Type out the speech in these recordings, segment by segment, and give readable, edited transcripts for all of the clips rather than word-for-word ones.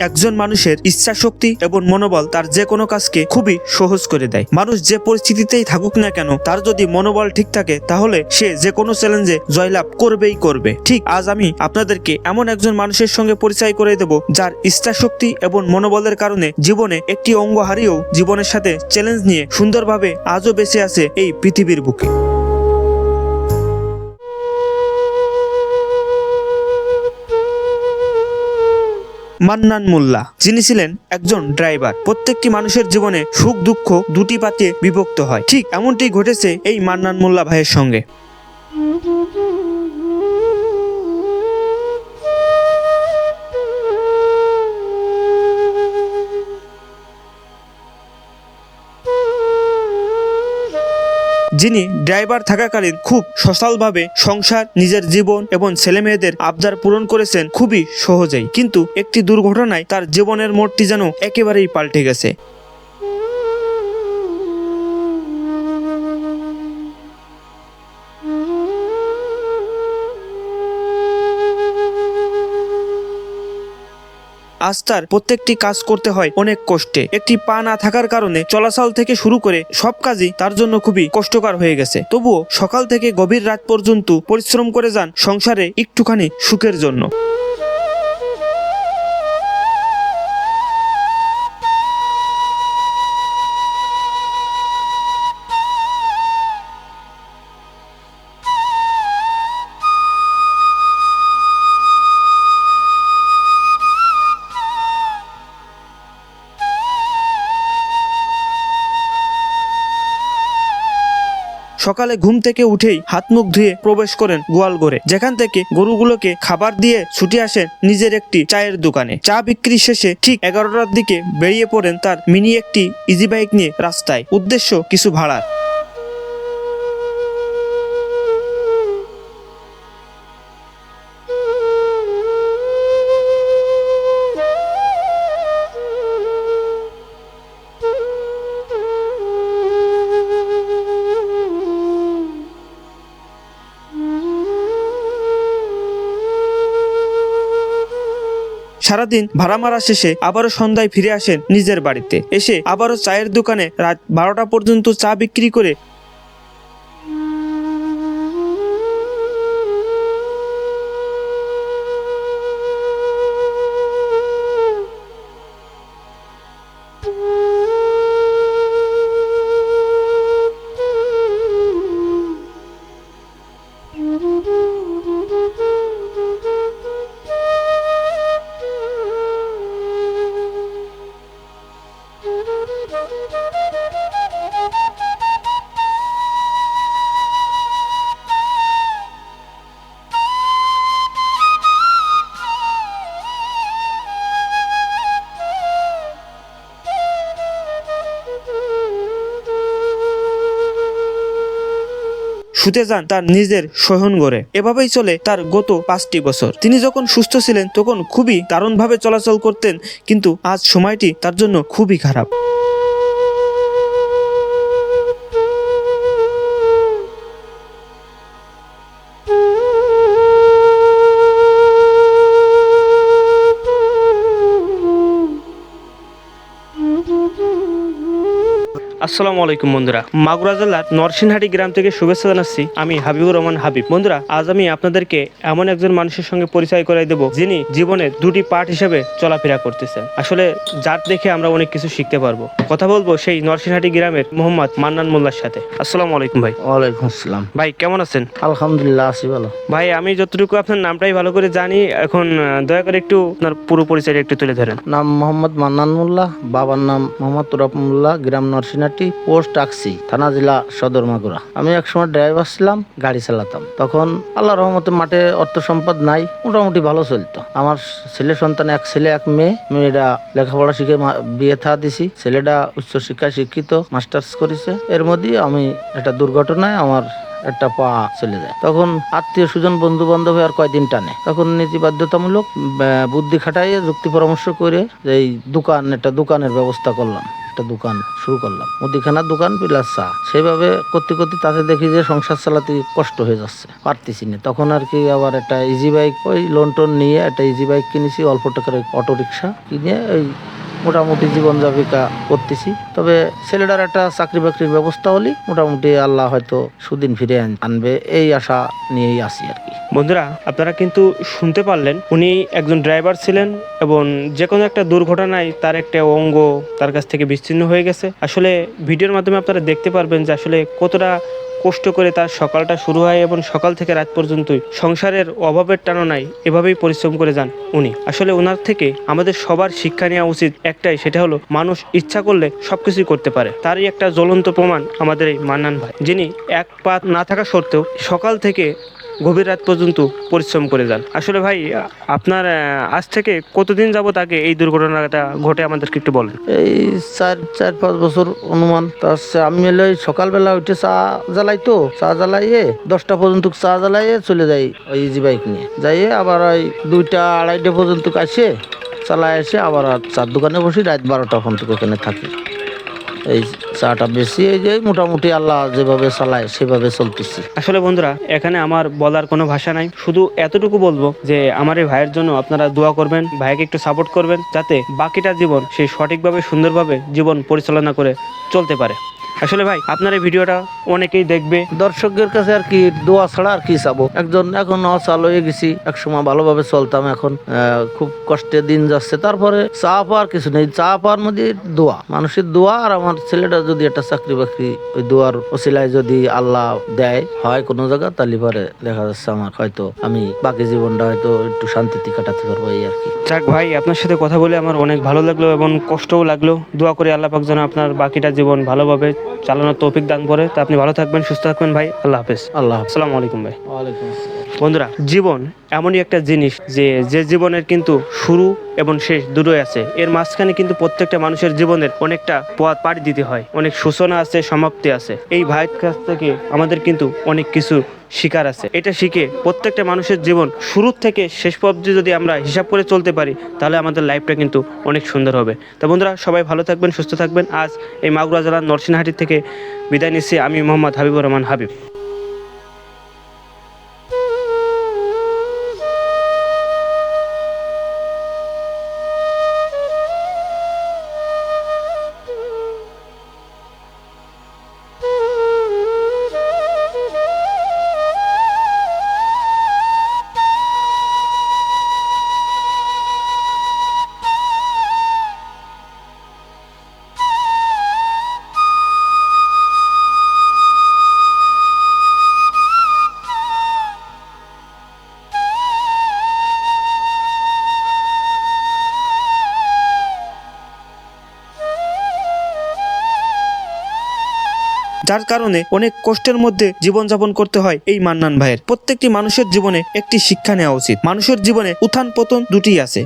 একজন মানুষের ইচ্ছা শক্তি এবং মনোবল তার যে কোনো কাজকে খুবই সহজ করে দেয়। মানুষ যে পরিস্থিতিতেই থাকুক না কেন, তার যদি মনোবল ঠিক থাকে তাহলে সে যে কোনো চ্যালেঞ্জে জয়লাভ করবেই করবে। ঠিক আজ আমি আপনাদেরকে এমন একজন মানুষের সঙ্গে পরিচয় করে দেব, যার ইচ্ছা শক্তি এবং মনোবলের কারণে জীবনে একটি অঙ্গ হারিয়েও জীবনের সাথে চ্যালেঞ্জ নিয়ে সুন্দরভাবে আজও বেঁচে আছে এই পৃথিবীর বুকে। মান্নান মোল্লা, যিনি ছিলেন একজন ড্রাইভার। প্রত্যেকটি মানুষের জীবনে সুখ দুঃখ দুটি পাতে বিভক্ত হয়। ঠিক এমনটি ঘটেছে এই মান্নান মোল্লা ভাইয়ের সঙ্গে। যিনি ড্রাইভার থাকাকালীন খুব সচলভাবে সংসার, নিজের জীবন এবং ছেলে মেয়েদের আবদার পূরণ করেছেন খুবই সহজেই, কিন্তু একটি দুর্ঘটনায় তার জীবনের মোড়টি যেন একেবারেই পাল্টে গেছে। আজ তার প্রত্যেকটি কাজ করতে হয় অনেক কষ্টে। একটি পা না থাকার কারণে চলাচল থেকে শুরু করে সব কাজই তার জন্য খুবই কষ্টকর হয়ে গেছে। তবুও সকাল থেকে গভীর রাত পর্যন্ত পরিশ্রম করে যান সংসারে একটুখানি সুখের জন্য। সকালে ঘুম থেকে উঠেই হাত মুখ ধুয়ে প্রবেশ করেন গোয়াল ঘরে, যেখান থেকে গরুগুলোকে খাবার দিয়ে ছুটে আসেন নিজের একটি চায়ের দোকানে। চা বিক্রি শেষে ঠিক 11টার দিকে বেরিয়ে পড়েন তার মিনি একটি ইজি বাইক নিয়ে রাস্তায়, উদ্দেশ্য কিছু ভাড়ার। সারাদিন ভাড়া মারা শেষে আবারও সন্ধ্যায় ফিরে আসেন নিজের বাড়িতে। এসে আবারও চায়ের দোকানে রাত 12টা পর্যন্ত চা বিক্রি করে শুতে যান তার নিজের শয়নঘরে। এভাবেই চলে তার গত 5টি বছর। তিনি যখন সুস্থ ছিলেন তখন খুবই দারুণভাবে চলাচল করতেন, কিন্তু আজ সময়টি তার জন্য খুবই খারাপ। আসসালামু আলাইকুম বন্ধুরা, মাগুরা জেলার নরসিংহাটি গ্রাম থেকে শুভেচ্ছা জানাচ্ছি। আমি হাবিবুর রহমান হাবিব। বন্ধুরা, আজ আমি আপনাদেরকে এমন একজন মানুষের সঙ্গে পরিচয় করাই দেব, যিনি জীবনের দুটি পার্ট হিসেবে চলাফেরা করতেছেন। আসলে যার দেখে আমরা অনেক কিছু শিখতে পারবো। কথা বলবো সেই নরসিংহাটি গ্রামের মোহাম্মদ মান্নান মোল্লার সাথে। আসসালামু আলাইকুম ভাই। ওয়ালাইকুম আসসালাম। ভাই কেমন আছেন? আলহামদুলিল্লাহ আছি ভালো। ভাই, আমি যতটুকু আপনার নামটাই ভালো করে জানি, এখন দয়া করে একটু আপনার পুরো পরিচয়টা একটু তুলে ধরেন। নাম মোহাম্মদ মান্নান মোল্লা, বাবার নাম মোহাম্মদ তুরাব মোল্লা, গ্রাম নরসিংহাটি, পোস্ট আকসি, থানা জেলা সদর মাগুরা। আমি একসময় ড্রাইভার ছিলাম, গাড়ি চালাতাম। তখন আল্লাহর রহমতে মাঠে অর্থ সম্পদ নাই, মোটামুটি ভালো চলতো। আমার ছেলে সন্তান, এক ছেলে এক মেয়ে। মেয়েরা লেখাপড়া শিখে বিয়ে থা দিছি। ছেলেটা উচ্চশিক্ষায় শিক্ষিত, মাস্টার্স করেছে। এর মধ্যে আমি একটা দুর্ঘটনায় আমার একটা পা চলে যায়। তখন আত্মীয় স্বজন বন্ধু বান্ধব আর কয়দিন টানে। তখন নীতি বাধ্যতামূলক বুদ্ধি খাটাইয়ে যুক্তি পরামর্শ করে এই একটা দোকানের ব্যবস্থা করলাম। একটা দোকান শুরু করলাম, মুদিখানার দোকান প্লাস চা। সেভাবে করতে করতে তাতে দেখি যে সংসার চালাতে কষ্ট হয়ে যাচ্ছে, পারতেছি না। তখন আর কি আবার একটা ইজি বাইক, ওই লোন টোন নিয়ে একটা ইজি বাইক কিনেছি, অল্প টাকার অটো রিক্সা কিনে ওই মোটামুটি জীবন যাপিকা করতেছি। তবে ছেলেটার একটা চাকরি বাকরির ব্যবস্থা হলে মোটামুটি আল্লাহ হয়তো সুদিন ফিরে আনবে, এই আশা নিয়েই আছি আর কি। বন্ধুরা, আপনারা কিন্তু শুনতে পারলেন, উনি একজন ড্রাইভার ছিলেন এবং যে কোনো একটা দুর্ঘটনায় তার একটা অঙ্গ তার কাছ থেকে বিচ্ছিন্ন হয়ে গেছে। আসলে ভিডিওর মাধ্যমে আপনারা দেখতে পারবেন যে আসলে কতটা কষ্ট করে তার সকালটা শুরু হয় এবং সকাল থেকে রাত পর্যন্তই সংসারের অভাবের টানায় এভাবেই পরিশ্রম করে যান উনি। আসলে ওনার থেকে আমাদের সবার শিক্ষা নেওয়া উচিত একটাই, সেটা হলো মানুষ ইচ্ছা করলে সবকিছুই করতে পারে। তারই একটা জ্বলন্ত প্রমাণ আমাদের এই মান্নান ভাই, যিনি এক পা না থাকা সত্ত্বেও সকাল থেকে গভীর রাত পর্যন্ত পরিশ্রম করে যান। আসলে ভাই, আপনার আজ থেকে কতদিন যাবত আগে এই দুর্ঘটনাটা ঘটে আমাদেরকে একটু বলেন। এই 4-5 বছর অনুমান। তা হচ্ছে আমি এলে ওই সকালবেলা উঠে চা জ্বালাইয়ে 10টা পর্যন্ত চা জ্বালাইয়ে চলে যাই ওই ইজি বাইক নিয়ে, যাইয়ে আবার ওই 2টা-2:30 পর্যন্ত আসে চালায় এসে আবার চার দোকানে বসি, রাত 12টা পর্যন্ত ওখানে থাকি। এই চাটা বেশি, এই যে মোটামুটি আল্লাহ যেভাবে চালায় সেভাবে চলতেছি। আসলে বন্ধুরা, এখানে আমার বলার কোনো ভাষা নাই, শুধু এতটুকু বলবো যে আমার এই ভাইয়ের জন্য আপনারা দোয়া করবেন, ভাইকে একটু সাপোর্ট করবেন, যাতে বাকিটা জীবন সে সঠিকভাবে সুন্দরভাবে জীবন পরিচালনা করে চলতে পারে। আসলে ভাই, আপনার এই ভিডিওটা অনেকেই দেখবে। দর্শকের কাছে আর কি দোয়া ছাড়া আর কি চাবো। একজন এখন অচল হয়ে গেছি, একসময় ভালোভাবে চলতাম, এখন খুব কষ্টে দিন যাচ্ছে। তারপরে চা পাওয়ার কিছু নেই, চা পাওয়ার মধ্যে দোয়া, মানুষের দোয়া। আর আমার ছেলেটা যদি একটা চাকরি বাকরি ওই দোয়ার ওসিলায় যদি আল্লাহ দেয় হয় কোনো জায়গা, তাহলে পরে দেখা যাচ্ছে আমার হয়তো আমি বাকি জীবনটা হয়তো একটু শান্তিতে কাটাতে পারবো, এই আর কি। যাক ভাই, আপনার সাথে কথা বলে আমার অনেক ভালো লাগলো এবং কষ্টও লাগলো। দোয়া করি আল্লাহ পাক যেন আপনার বাকিটা জীবন ভালোভাবে চালানোর তৌফিক দান করে। তা আপনি ভালো থাকবেন, সুস্থ থাকবেন ভাই। আল্লাহ হাফেজ। আল্লাহ। আসসালামু আলাইকুম ভাই। ওয়ালাইকুম আসসালাম। বন্ধুরা, জীবন এমনই একটা জিনিস যে জীবনের কিন্তু শুরু এবং শেষ দুটোই আছে। এর মাঝখানে কিন্তু প্রত্যেকটা মানুষের জীবনের অনেকটা পথ পাড়ি দিতে হয়, অনেক সূচনা আছে, সমাপ্তি আছে। এই ভাইয়ের কাছ থেকে আমাদের কিন্তু অনেক কিছু শিকার আছে। এটা শিখে প্রত্যেকটা মানুষের জীবন শুরু থেকে শেষ পর্যন্ত যদি আমরা হিসাব করে চলতে পারি, তাহলে আমাদের লাইফটা কিন্তু অনেক সুন্দর হবে। তো বন্ধুরা, সবাই ভালো থাকবেন, সুস্থ থাকবেন। আজ এই মাগুরা জেলার নরসিংহাটি থেকে বিদায় নিচ্ছি আমি, মোহাম্মদ হাবিবুর রহমান হাবিব। যার কারণে অনেক কষ্টের মধ্যে জীবনযাপন করতে হয় এই মান্নান ভাইয়ের। প্রত্যেকটি মানুষের জীবনে একটি শিক্ষা নেওয়া উচিত। মানুষের জীবনে উত্থান পতন দুটিই আছে।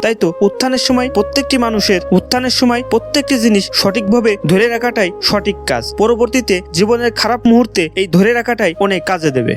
তাই তো উত্থানের সময় প্রত্যেকটি জিনিস সঠিকভাবে ধরে রাখাটাই সঠিক কাজ। পরবর্তীতে জীবনের খারাপ মুহূর্তে এই ধরে রাখাটাই অনেক কাজে দেবে।